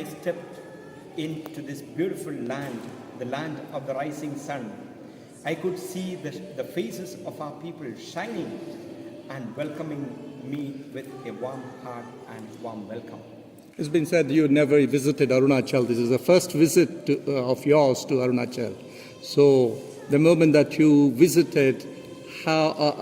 stepped into this beautiful land, the land of the rising sun, I could see the faces of our people shining and welcoming me with a warm heart and warm welcome. It's been said you never visited ARUNACHAL. This is the first visit of yours to ARUNACHAL. So the moment that you visited, how,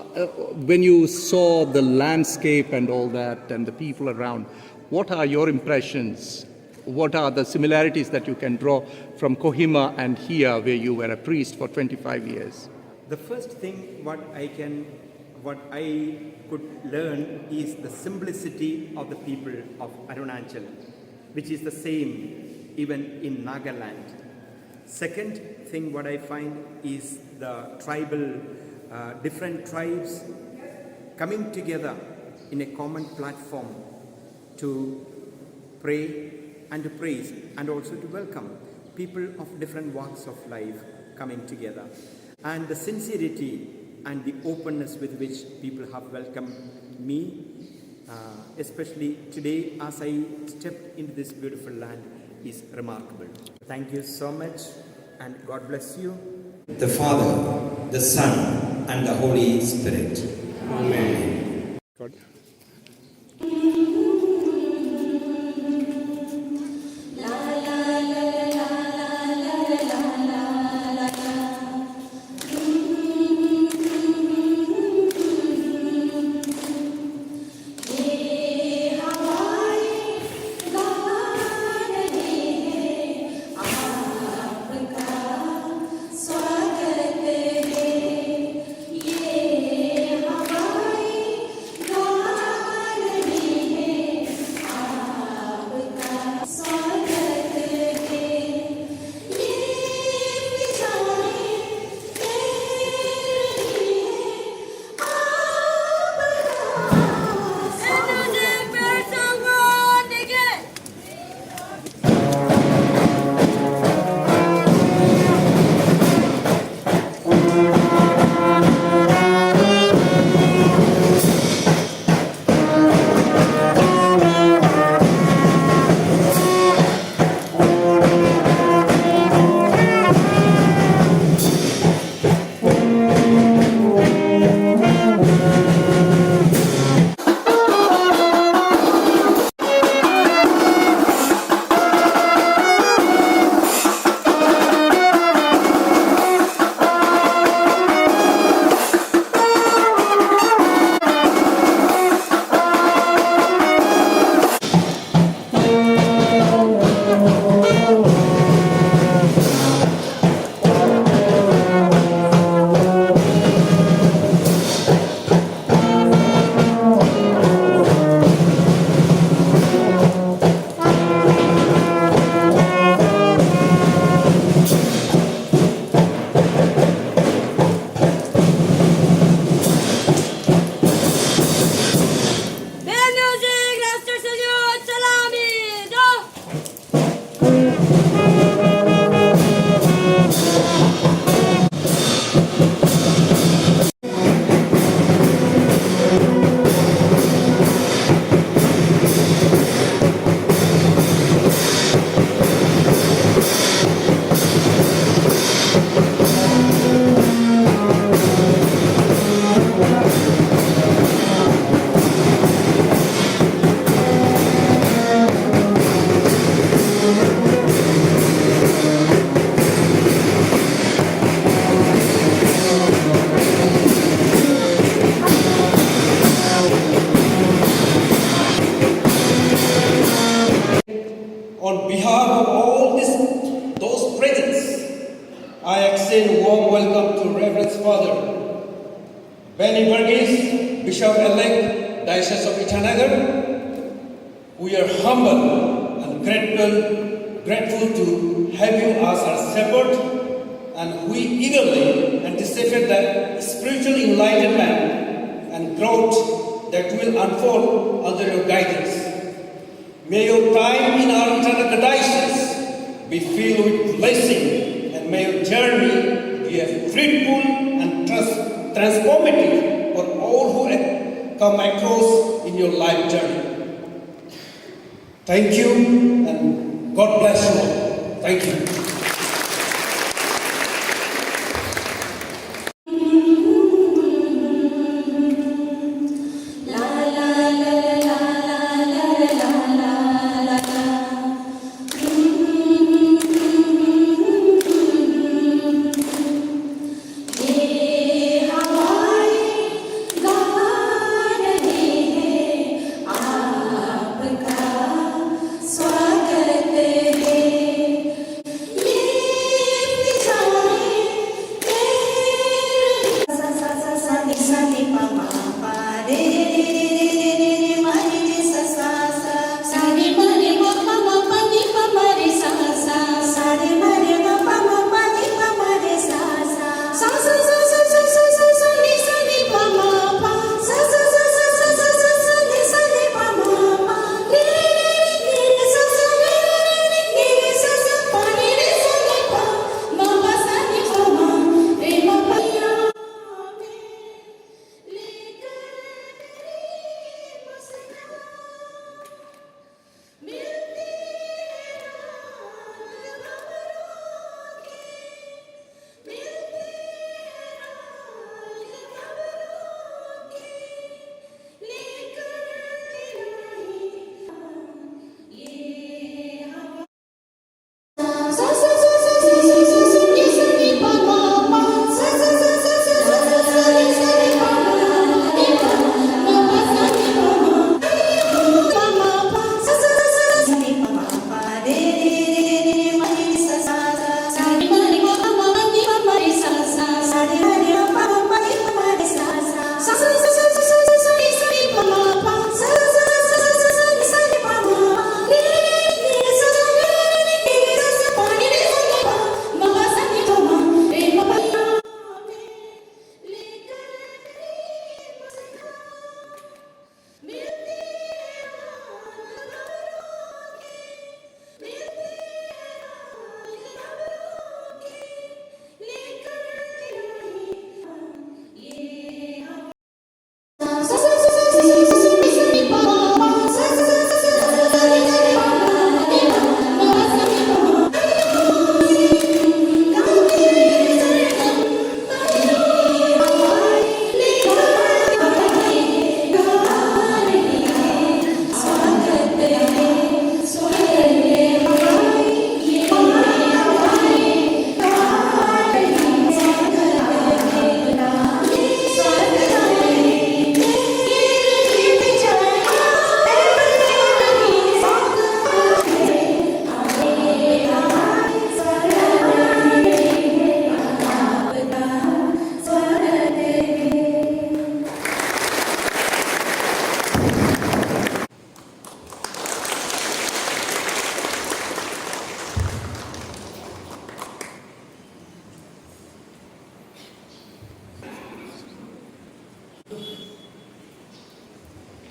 when you saw the landscape and all that and the people around, what are your impressions? What are the similarities that you can draw from Kohima and here, where you were a priest for 25 years? The first thing what I could learn is the simplicity of the people of Arunachal, which is the same even in Nagaland. Second thing what I find is the tribal, different tribes coming together in a common platform to pray and to praise and also to welcome people of different walks of life coming together. And the sincerity and the openness with which people have welcomed me, especially today as I stepped into this beautiful land, is remarkable. Thank you so much and God bless you. The Father, the Son, and the Holy Spirit. Amen. God. On behalf of all those present, I extend a warm welcome to Reverend Father Benny Varghese, Bishop Elect Diocese of Itanagar. We are humble and grateful to have you as our shepherd, and we eagerly anticipate the spiritual enlightenment and growth that will unfold under your guidance. May your time in our Itanagar Diocese be filled with blessing, and may your journey be a fruitful and transformative for all who come across in your life journey. Thank you, and God bless you all. Thank you.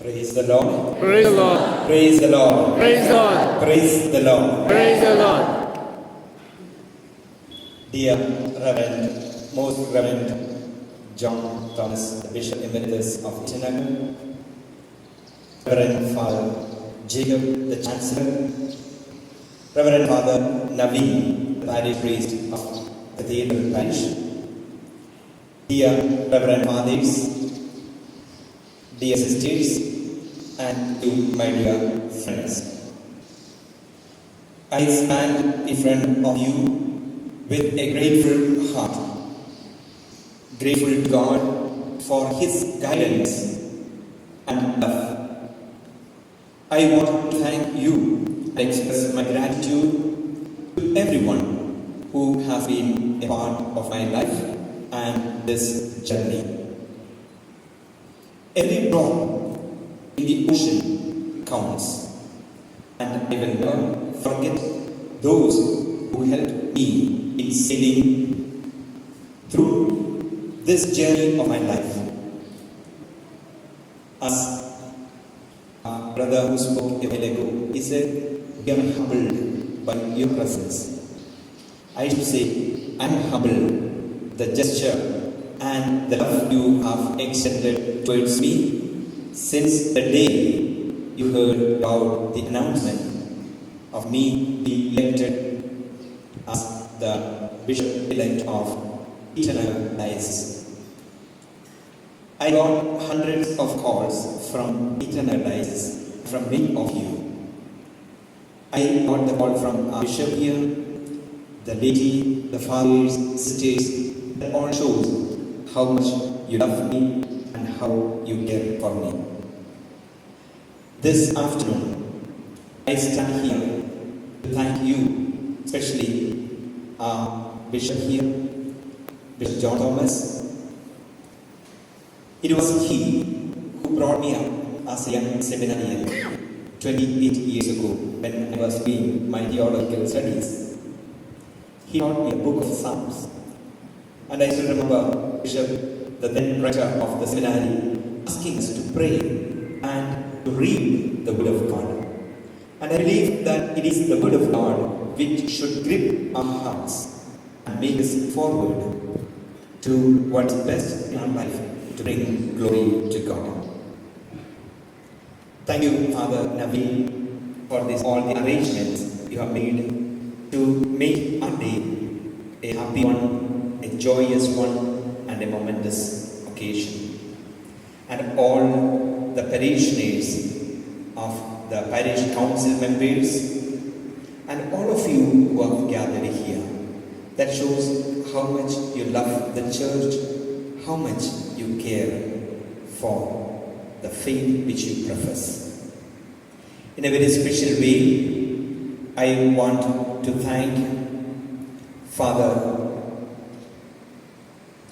Praise the Lord. Praise the Lord. Praise the Lord. Praise the Lord. Praise the Lord. Praise the Lord. Dear Reverend, Most Reverend John Thomas, the Bishop Emeritus of Itanagar, Reverend Father Jacob, the Chancellor, Reverend Father Naveen, the Parish Priest of Cathedral Parish, dear Reverend Fathers, dear sisters, and you, my dear friends. I stand in front of you with a grateful heart, grateful to God for His guidance and love. I want to thank you and express my gratitude to everyone who has been a part of my life and this journey. Every drop in the ocean counts, and I will never forget those who helped me in sailing through this journey of my life. As our brother who spoke a while ago, he said, "We are humbled by your presence." I should say, I am humbled. The gesture and the love you have extended towards me since the day you heard about the announcement of me being elected as the Bishop-elect of Itanagar Diocese. I got hundreds of calls from Itanagar Diocese, from many of you. I got the call from our bishop here, the laity, the fathers, sisters. That all shows how much you love me and how you care for me. This afternoon, I stand here to thank you, especially our bishop here, Bishop John Thomas. It was he who brought me up as a young seminarian 28 years ago when I was doing my theological studies. He taught me a book of Psalms. And I still remember Bishop, the then rector of the seminary, asking us to pray and to read the Word of God. And I believe that it is the Word of God which should grip our hearts and make us forward to what's best in our life, to bring glory to God. Thank you, Father Naveen, for all the arrangements you have made to make our day a happy one, a joyous one, and a momentous occasion. And all the parishioners of the parish council members and all of you who have gathered here, that shows how much you love the church, how much you care for the faith which you profess. In a very special way, I want to thank Father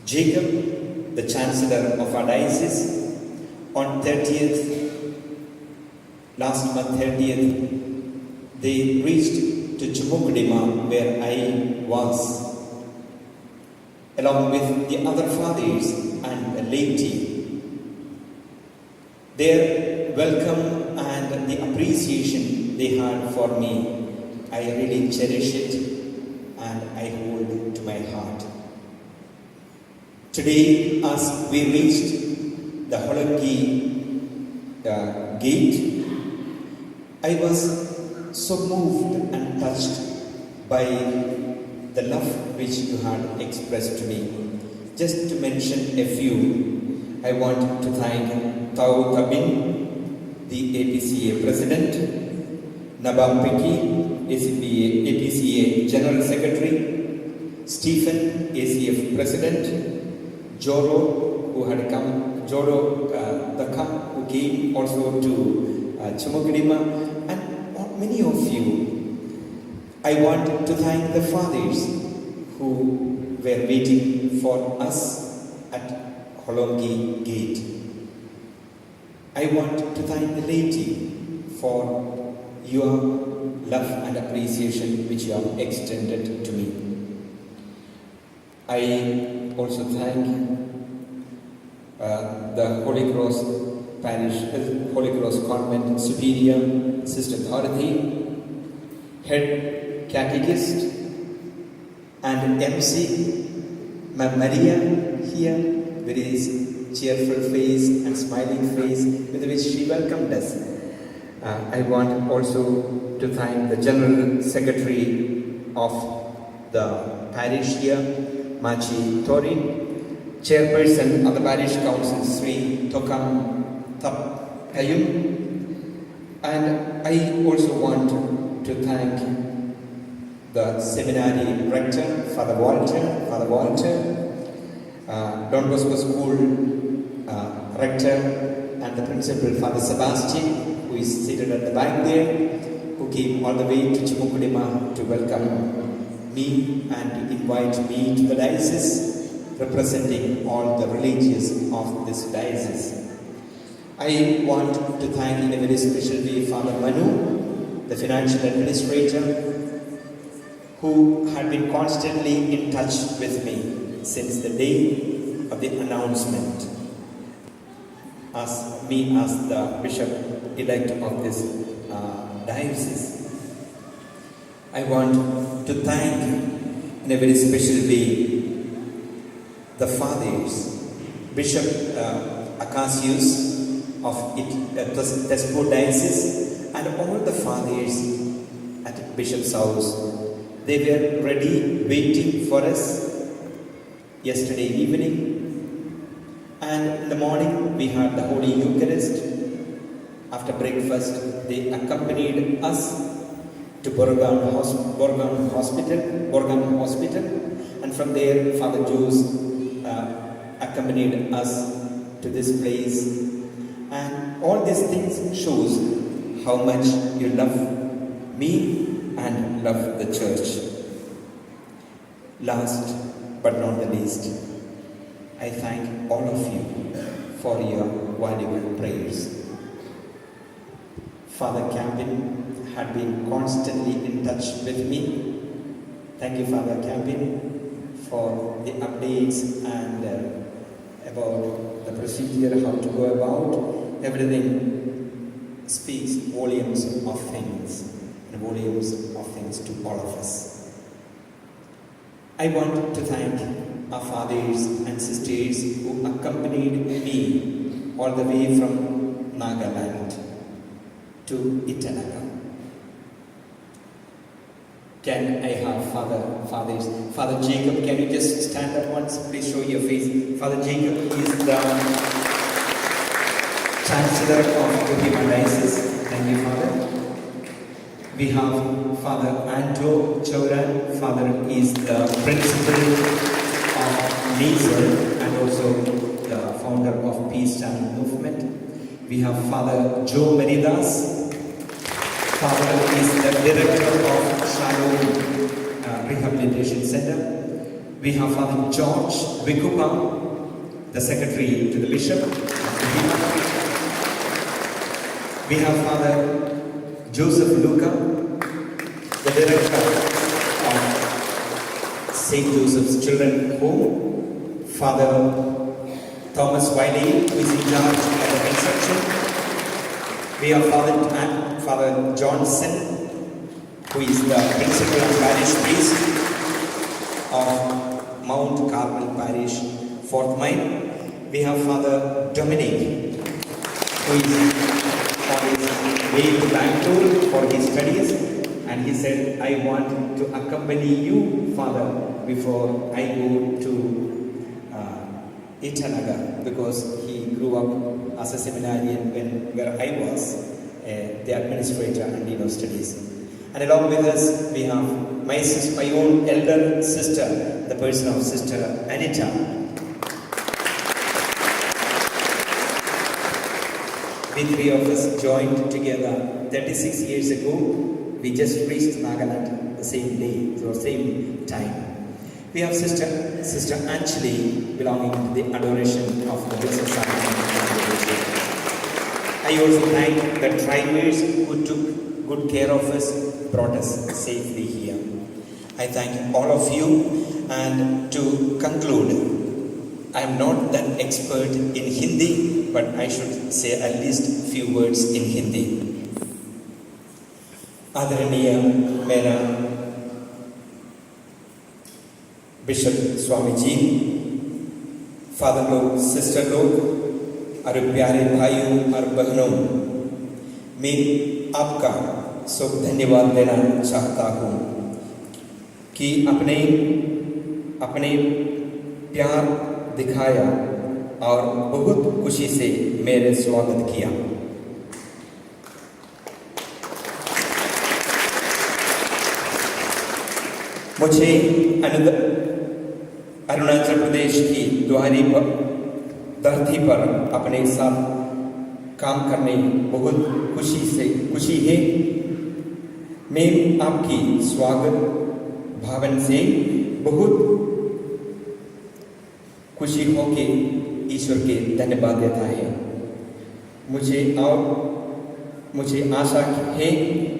Jacob, the Chancellor of our diocese. On 30th, last month 30th, they reached to Chumukudima where I was, along with the other fathers and the laity. Their welcome and the appreciation they had for me, I really cherish it and I hold it to my heart. Today, as we reached the Hollongi gate, I was so moved and touched by the love which you had expressed to me. Just to mention a few, I want to thank Tau Tabin, the APCA President, Nabam Piki, APCA General Secretary, Stephen, ACF President, Joro, who had come, Daka, who came also to Chumukudima, and many of you. I want to thank the fathers who were waiting for us at Hollongi gate. I want to thank the laity for your love and appreciation which you have extended to me. I also thank the Holy Cross Parish, Holy Cross Convent Superior, Sister Dorothy, Head Catechist, and MC, Ma'am Maria here, with his cheerful face and smiling face with which she welcomed us. I want also to thank the General Secretary of the parish here, Machi Tori, Chairperson of the Parish Council, Sri Tokam Thap Kayum, and I also want to thank the seminary rector, Father Walter, Don Bosco School rector, and the principal, Father Sebastian, who is seated at the back there, who came all the way to Chumukudima to welcome me and to invite me to the diocese, representing all the religious of this diocese. I want to thank in a very special way Father Manu, the financial administrator, who had been constantly in touch with me since the day of the announcement as the Bishop-elect of this diocese. I want to thank in a very special way the fathers, Bishop Acacius of Tespo Diocese, and all the fathers at Bishop's house. They were ready, waiting for us yesterday evening. And in the morning, we had the Holy Eucharist. After breakfast, they accompanied us to Borgan Hospital. And from there, Father Jules accompanied us to this place. And all these things shows how much you love me and love the church. Last but not the least, I thank all of you for your valuable prayers. Father Campin had been constantly in touch with me. Thank you, Father Campin, for the updates and about the procedure, how to go about. Everything speaks volumes of things and volumes of things to all of us. I want to thank our fathers and sisters who accompanied me all the way from Nagaland to Itanagar. Can I have fathers? Father Jacob, can you just stand up once? Please show your face. Father Jacob is the Chancellor of Cathedral Diocese. Thank you, Father. We have Father Anto Chauran. Father is the Principal of NASER and also the founder of Peace Channel Movement. We have Father Joe Meridas. Father is the Director of Shalom Rehabilitation Center. We have Father George Vikupa, the Secretary to the Bishop. We have Father Joseph Luca, the Director of St. Joseph's Children's Home. Father Thomas Wiley, who is in charge of the construction. We have Father Johnson, who is the Principal Parish Priest of Mount Carmel Parish, Fort Mine. We have Father Dominic, who is on his way to Bangalore for his studies, and he said, I want to accompany you, Father, before I go to Itanagar, because he grew up as a seminarian where I was the administrator and dean of studies. And along with us, we have my own elder sister, the person of Sister Anita. We three of us joined together 36 years ago. We just reached Nagaland the same day, so same time. We have Sister Anjali belonging to the adoration of the Blessed Sacrament. I also thank the drivers who took good care of us, brought us safely here. I thank all of you, and to conclude, I am not that expert in Hindi, but I should say at least few words in Hindi. Adaraniya Mera Bishop Swami Ji, Father लोग, Sister लोग और प्यारे भाइयों और बहनों, मैं आपका सब धन्यवाद देना चाहता हूँ कि अपने प्यार दिखाया और बहुत खुशी से मेरे स्वागत किया। मुझे अरुणाचल प्रदेश की द्वारी धरती पर अपने साथ काम करने बहुत खुशी है। मैं आपकी स्वागत भावन से बहुत खुशी होके ईश्वर के धन्यवाद देता है। मुझे आशा है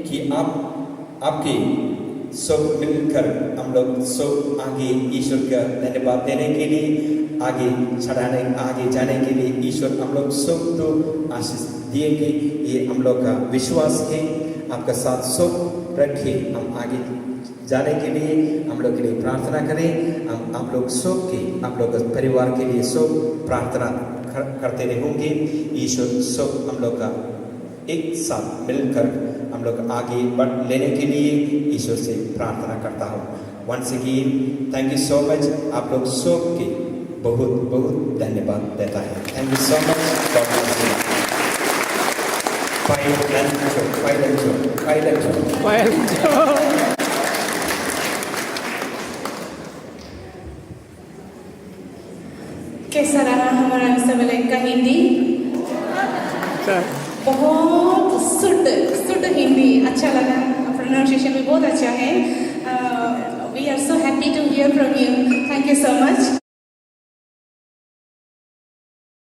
कि आपके सब मिलकर हम लोग सब आगे ईश्वर का धन्यवाद देने के लिए आगे जाने के लिए ईश्वर हम लोग सब तो आशीष दिएंगे, ये हम लोग का विश्वास है। आपका साथ सब रखे, हम आगे जाने के लिए हम लोग के लिए प्रार्थना करें। हम आप लोग आप लोग परिवार के लिए सब प्रार्थना करते रहेंगे। ईश्वर सब हम लोग का एक साथ मिलकर हम लोग आगे बढ़ लेने के लिए ईश्वर से प्रार्थना करता हूँ। Once again thank you so much. आप लोग सब के बहुत बहुत धन्यवाद देता है। Thank you so much. कैसा रहा हमारा इलेक्ट का हिंदी? बहुत शुद्ध हिंदी, अच्छा लगा। प्रोनाउंसिएशन भी बहुत अच्छा है। We are so happy to hear from you. Thank you so much.